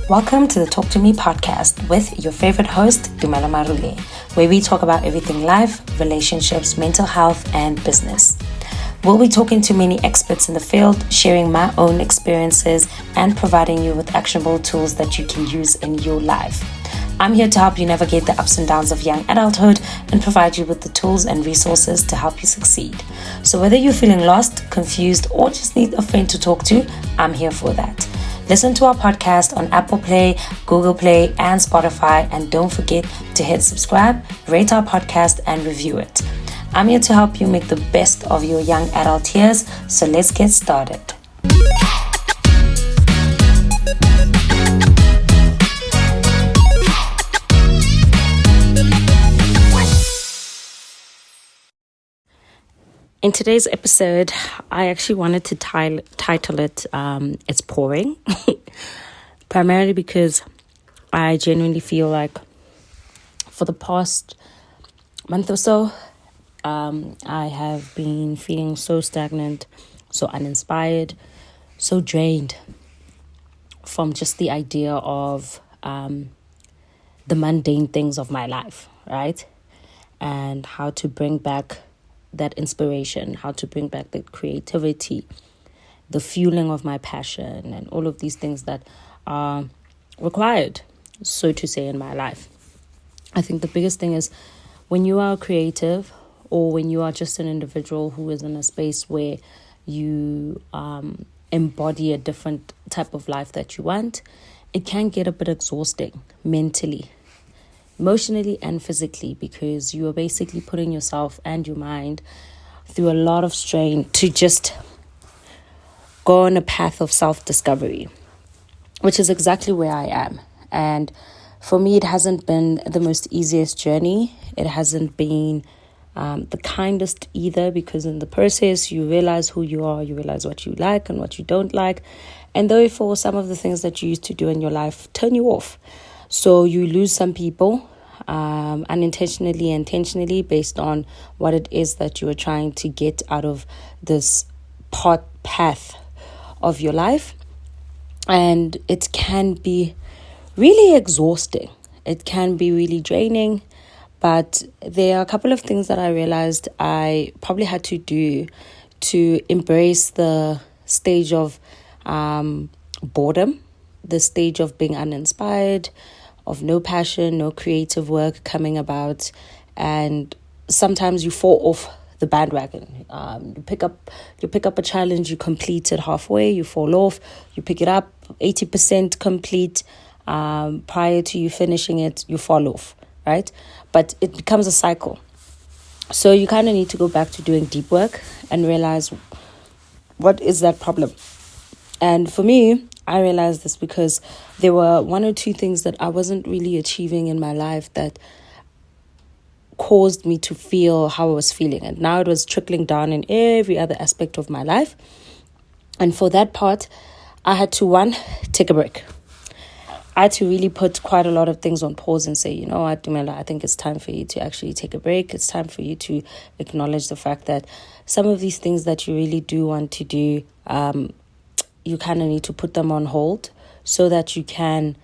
Welcome to the Talk to Me podcast with your favorite host, Dumela Marule, where we talk about everything life, relationships, mental health, and business. We'll be talking to many experts in the field, sharing my own experiences, and providing you with actionable tools that you can use in your life. I'm here to help you navigate the ups and downs of young adulthood and provide you with the tools and resources to help you succeed. So whether you're feeling lost, confused, or just need a friend to talk to, I'm here for that. Listen to our podcast on Apple Play, Google Play, and Spotify. And don't forget to hit subscribe, rate our podcast, and review it. I'm here to help you make the best of your young adult years. So let's get started. In today's episode, I actually wanted to title it, It's Pouring. Primarily because I genuinely feel like for the past month or so, I have been feeling so stagnant, so uninspired, so drained from just the idea of the mundane things of my life, right? And how to bring back that inspiration, how to bring back the creativity, the fueling of my passion, and all of these things that are required, so to say, in my life. I think the biggest thing is when you are creative or when you are just an individual who is in a space where you embody a different type of life that you want, it can get a bit exhausting mentally, emotionally and physically, because you are basically putting yourself and your mind through a lot of strain to just go on a path of self-discovery, which is exactly where I am. And for me, it hasn't been the most easiest journey. It hasn't been the kindest either, because in the process, you realize who you are, you realize what you like and what you don't like. And therefore, some of the things that you used to do in your life turn you off. So you lose some people unintentionally, intentionally, based on what it is that you are trying to get out of this path of your life. And it can be really exhausting. It can be really draining. But there are a couple of things that I realized I probably had to do to embrace the stage of boredom, the stage of being uninspired, of no passion, no creative work coming about. And sometimes you fall off the bandwagon. You pick up a challenge, you complete it halfway, you fall off, you pick it up 80% complete. Prior to you finishing it, you fall off, right? But it becomes a cycle. So you kind of need to go back to doing deep work and realize, what is that problem? And for me, I realized this because there were one or two things that I wasn't really achieving in my life that caused me to feel how I was feeling. And now it was trickling down in every other aspect of my life. And for that part, I had to, one, take a break. I had to really put quite a lot of things on pause and say, you know what, Dumela, I think it's time for you to actually take a break. It's time for you to acknowledge the fact that some of these things that you really do want to do, you kind of need to put them on hold so that you can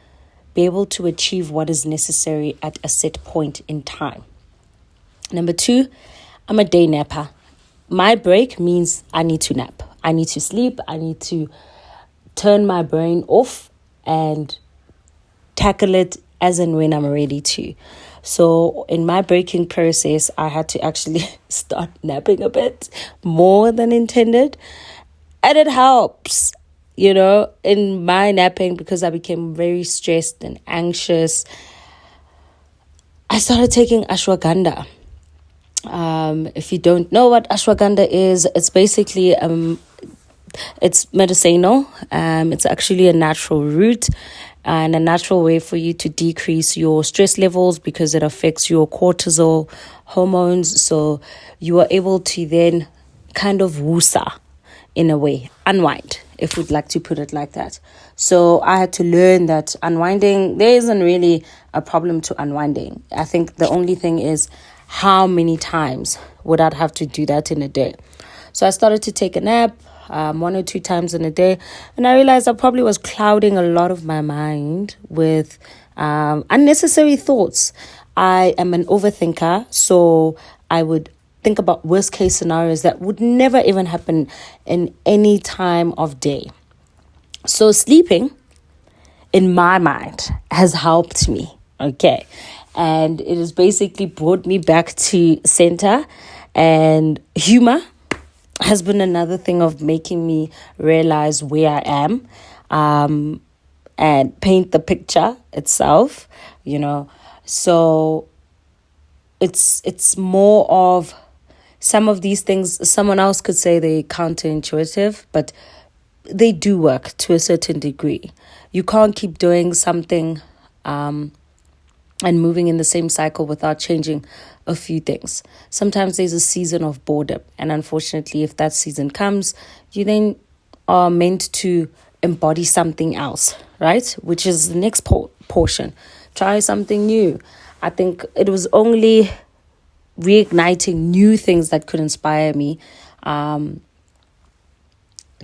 be able to achieve what is necessary at a set point in time. Number two, I'm a day napper. My break means I need to nap. I need to sleep. I need to turn my brain off and tackle it as and when I'm ready to. So in my breaking process, I had to actually start napping a bit more than intended. And it helps, in my napping, because I became very stressed and anxious. I started taking ashwagandha. If you don't know what ashwagandha is, it's basically it's medicinal. It's actually a natural root and a natural way for you to decrease your stress levels, because it affects your cortisol hormones. So you are able to then kind of woosa, in a way, unwind, if we'd like to put it like that. So I had to learn that unwinding, there isn't really a problem to unwinding. I think the only thing is, how many times would I have to do that in a day? So I started to take a nap. one or two times in a day. And I realized I probably was clouding a lot of my mind with unnecessary thoughts. I am an overthinker, so I would think about worst case scenarios that would never even happen in any time of day. So sleeping, in my mind, has helped me. Okay. And it has basically brought me back to center. And humor has been another thing of making me realize where I am, and paint the picture itself, So it's more of some of these things. Someone else could say they're counterintuitive, but they do work to a certain degree. You can't keep doing something and moving in the same cycle without changing a few things. Sometimes there's a season of boredom, and unfortunately, if that season comes, you then are meant to embody something else, right? Which is the next portion. Try something new. I think it was only reigniting new things that could inspire me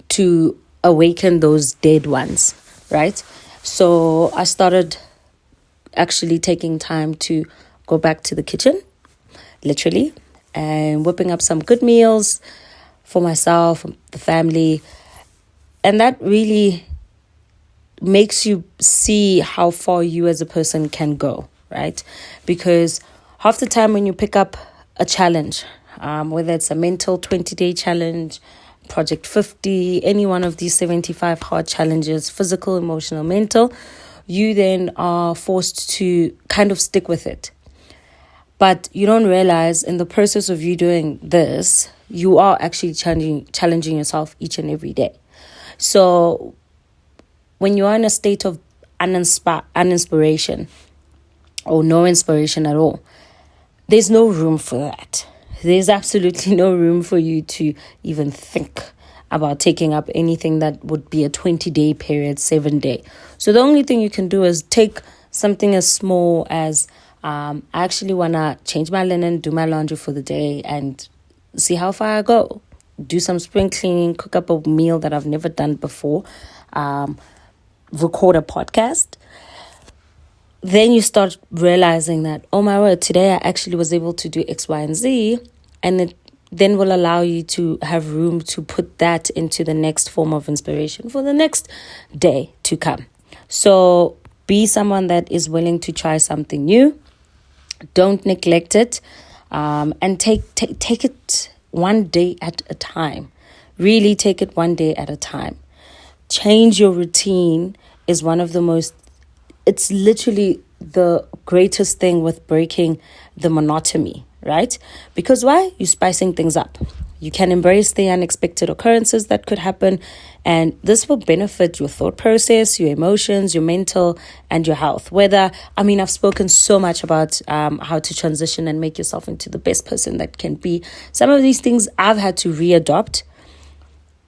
to awaken those dead ones, right? So I started actually taking time to go back to the kitchen, literally, and whipping up some good meals for myself, the family. And that really makes you see how far you as a person can go, right? Because half the time when you pick up a challenge, whether it's a mental 20-day challenge, Project 50, any one of these 75 hard challenges, physical, emotional, mental, you then are forced to kind of stick with it. But you don't realize in the process of you doing this, you are actually challenging yourself each and every day. So when you are in a state of uninspiration or no inspiration at all, there's no room for that. There's absolutely no room for you to even think about taking up anything that would be a 20-day period, 7-day. So the only thing you can do is take something as small as, I actually want to change my linen, do my laundry for the day, and see how far I go. Do some spring cleaning, cook up a meal that I've never done before, record a podcast. Then you start realizing that, oh my word, today I actually was able to do X, Y, and Z, and it then will allow you to have room to put that into the next form of inspiration for the next day to come. So be someone that is willing to try something new. Don't neglect it, and take it one day at a time. Really take it one day at a time. Change your routine is one of the most, it's literally the greatest thing with breaking the monotony, right? Because why? You're spicing things up. You can embrace the unexpected occurrences that could happen, and this will benefit your thought process, your emotions, your mental, and your health. I've spoken so much about how to transition and make yourself into the best person that can be. Some of these things I've had to readopt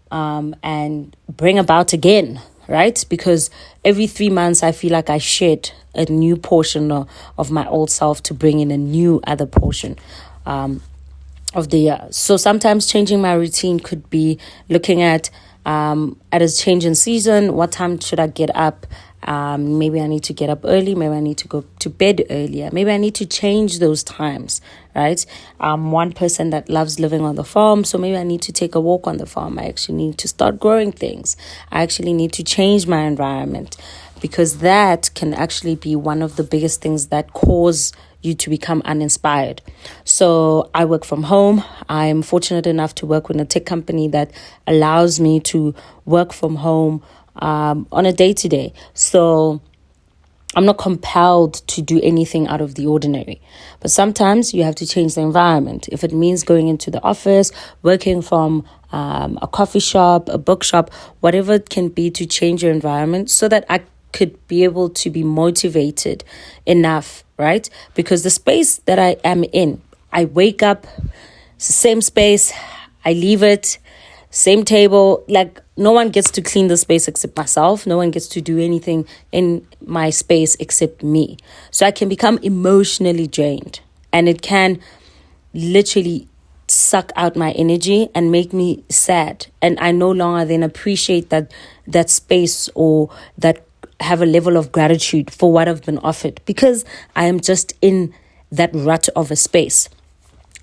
and bring about again, right? Because every 3 months I feel like I shed a new portion of my old self to bring in a new other portion of the year. So sometimes changing my routine could be looking at a change in season. What time should I get up? Maybe I need to get up early. Maybe I need to go to bed earlier. Maybe I need to change those times, right? I'm one person that loves living on the farm, so maybe I need to take a walk on the farm. I actually need to start growing things. I actually need to change my environment, because that can actually be one of the biggest things that cause you to become uninspired. So I work from home. I'm fortunate enough to work with a tech company that allows me to work from home on a day-to-day. So I'm not compelled to do anything out of the ordinary. But sometimes you have to change the environment. If it means going into the office, working from a coffee shop, a bookshop, whatever it can be, to change your environment so that I could be able to be motivated enough, right? Because the space that I am in, I wake up, it's the same space, I leave it, same table. Like, no one gets to clean the space except myself. No one gets to do anything in my space except me. So I can become emotionally drained, and it can literally suck out my energy and make me sad, and I no longer then appreciate that space, or that have a level of gratitude for what I've been offered, because I am just in that rut of a space.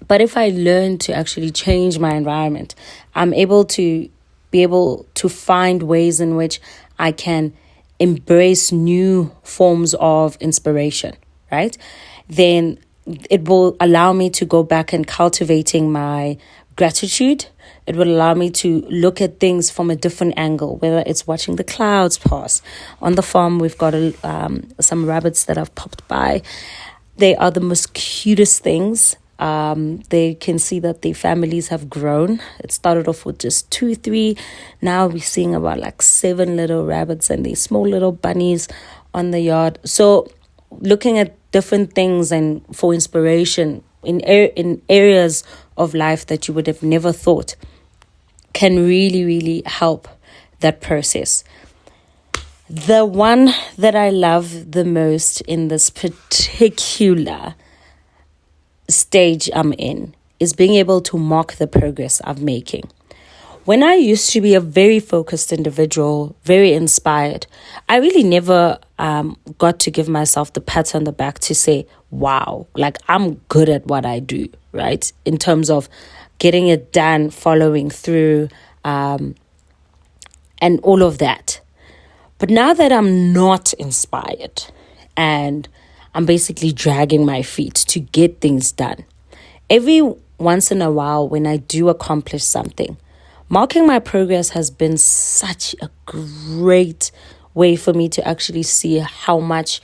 But if I learn to actually change my environment, I'm able to find ways in which I can embrace new forms of inspiration, right? Then it will allow me to go back and cultivating my gratitude. It will allow me to look at things from a different angle, whether it's watching the clouds pass. On the farm, we've got some rabbits that have popped by. They are the most cutest things. They can see that their families have grown. It started off with just 2, 3. Now we're seeing about like 7 little rabbits and these small little bunnies on the yard. So looking at different things and for inspiration in areas of life that you would have never thought can really, really help that process. The one that I love the most in this particular stage I'm in is being able to mark the progress I'm making. When I used to be a very focused individual, very inspired, I really never got to give myself the pat on the back to say, wow, like I'm good at what I do, right? In terms of getting it done, following through, and all of that. But now that I'm not inspired and I'm basically dragging my feet to get things done, every once in a while when I do accomplish something, marking my progress has been such a great way for me to actually see how much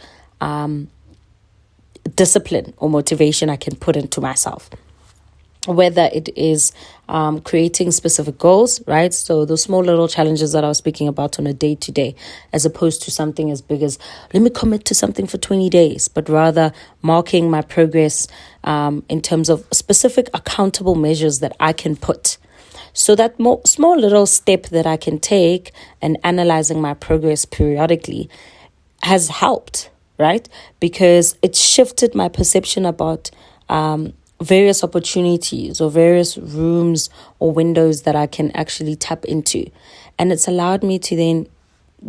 discipline or motivation I can put into myself. Whether it is creating specific goals, right? So those small little challenges that I was speaking about on a day-to-day, as opposed to something as big as, let me commit to something for 20 days, but rather marking my progress in terms of specific accountable measures that I can put. So that small little step that I can take and analyzing my progress periodically has helped, right? Because it shifted my perception about various opportunities or various rooms or windows that I can actually tap into. And it's allowed me to then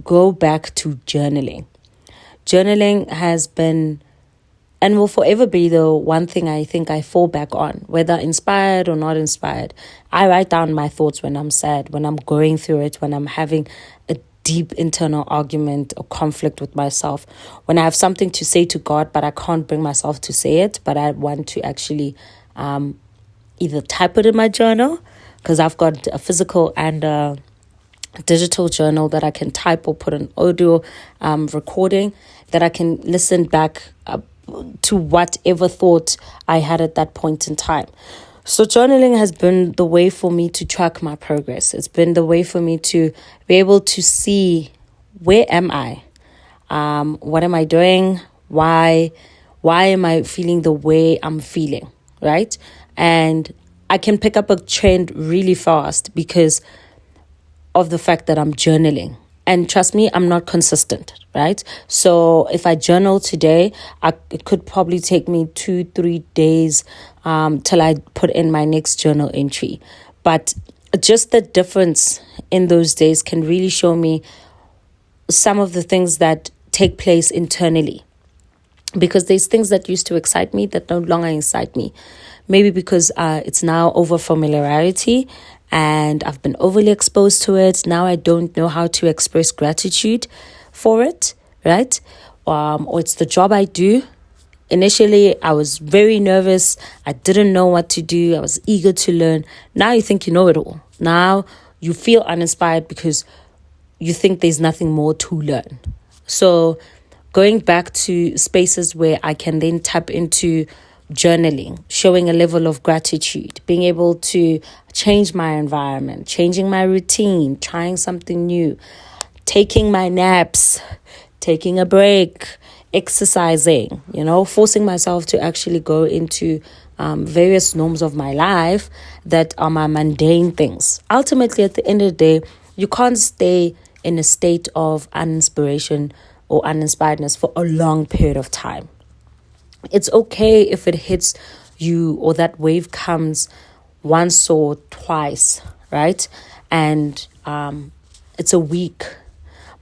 go back to journaling. Journaling has been and will forever be the one thing I think I fall back on, whether inspired or not inspired. I write down my thoughts when I'm sad, when I'm going through it, when I'm having a deep internal argument or conflict with myself, when I have something to say to God, but I can't bring myself to say it, but I want to actually either type it in my journal, because I've got a physical and a digital journal that I can type or put an audio recording that I can listen back to whatever thought I had at that point in time. So journaling has been the way for me to track my progress. It's been the way for me to be able to see, where am I? What am I doing? Why am I feeling the way I'm feeling, right? And I can pick up a trend really fast because of the fact that I'm journaling. And trust me, I'm not consistent, right? So if I journal today, it could probably take me 2-3 days till I put in my next journal entry. But just the difference in those days can really show me some of the things that take place internally. Because there's things that used to excite me that no longer excite me. Maybe because it's now over familiarity and I've been overly exposed to it. Now I don't know how to express gratitude for it, right? Or it's the job I do. Initially, I was very nervous. I didn't know what to do. I was eager to learn. Now you think you know it all. Now you feel uninspired because you think there's nothing more to learn. So going back to spaces where I can then tap into journaling, showing a level of gratitude, being able to change my environment, changing my routine, trying something new, taking my naps, taking a break, exercising, forcing myself to actually go into various norms of my life that are my mundane things. Ultimately, at the end of the day, you can't stay in a state of uninspiration or uninspiredness for a long period of time. It's okay if it hits you or that wave comes once or twice, right? And it's a week,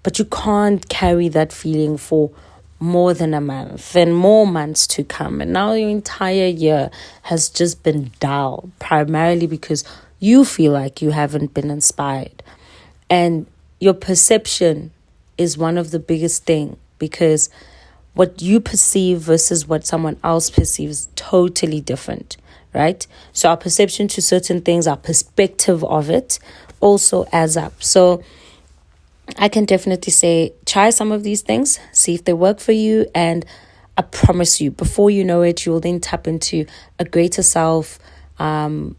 but you can't carry that feeling for more than a month and more months to come. And now your entire year has just been dull, primarily because you feel like you haven't been inspired. And your perception is one of the biggest thing, because what you perceive versus what someone else perceives is totally different, right? So our perception to certain things, our perspective of it also adds up. So I can definitely say, try some of these things, see if they work for you, and I promise you, before you know it, you'll then tap into a greater self, and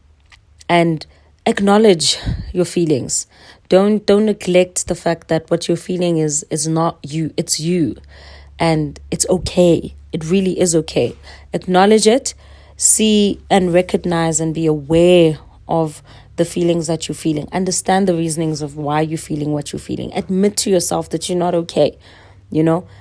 acknowledge your feelings. Don't neglect the fact that what you're feeling is not you, it's you, and it's okay. It really is okay. Acknowledge it, see and recognize and be aware of the feelings that you're feeling. Understand the reasonings of why you're feeling what you're feeling. Admit to yourself that you're not okay.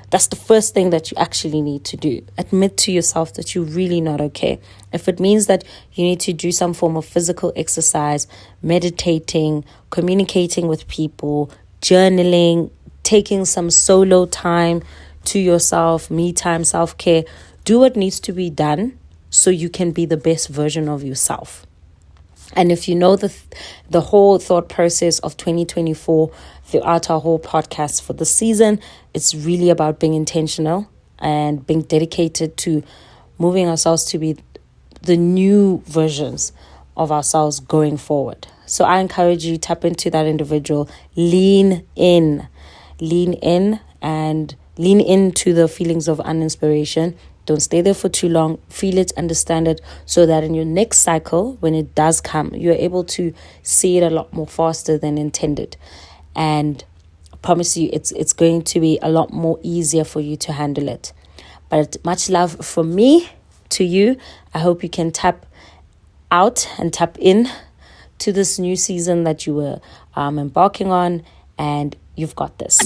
That's the first thing that you actually need to do. Admit to yourself that you're really not okay. If it means that you need to do some form of physical exercise, meditating, communicating with people, journaling, taking some solo time to yourself, me time, self-care, do what needs to be done so you can be the best version of yourself. And if you know the whole thought process of 2024 throughout our whole podcast for the season, it's really about being intentional and being dedicated to moving ourselves to be the new versions of ourselves going forward. So I encourage you, tap into that individual, lean in and lean into the feelings of uninspiration. Don't stay there for too long. Feel it, understand it, so that in your next cycle, when it does come, you're able to see it a lot more faster than intended. And I promise you, it's going to be a lot more easier for you to handle it. But much love from me to you. I hope you can tap out and tap in to this new season that you were embarking on, and you've got this.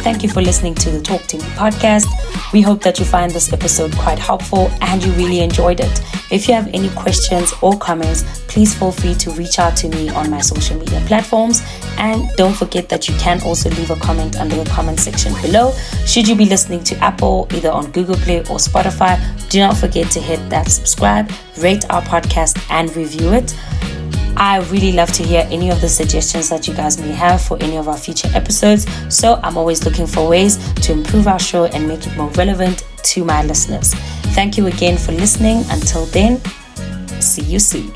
Thank you for listening to the Talk to Me podcast. We hope that you find this episode quite helpful and you really enjoyed it. If you have any questions or comments, please feel free to reach out to me on my social media platforms. And don't forget that you can also leave a comment under the comment section below. Should you be listening to Apple, either on Google Play or Spotify, do not forget to hit that subscribe, rate our podcast, and review it. I really love to hear any of the suggestions that you guys may have for any of our future episodes. So I'm always looking for ways to improve our show and make it more relevant to my listeners. Thank you again for listening. Until then, see you soon.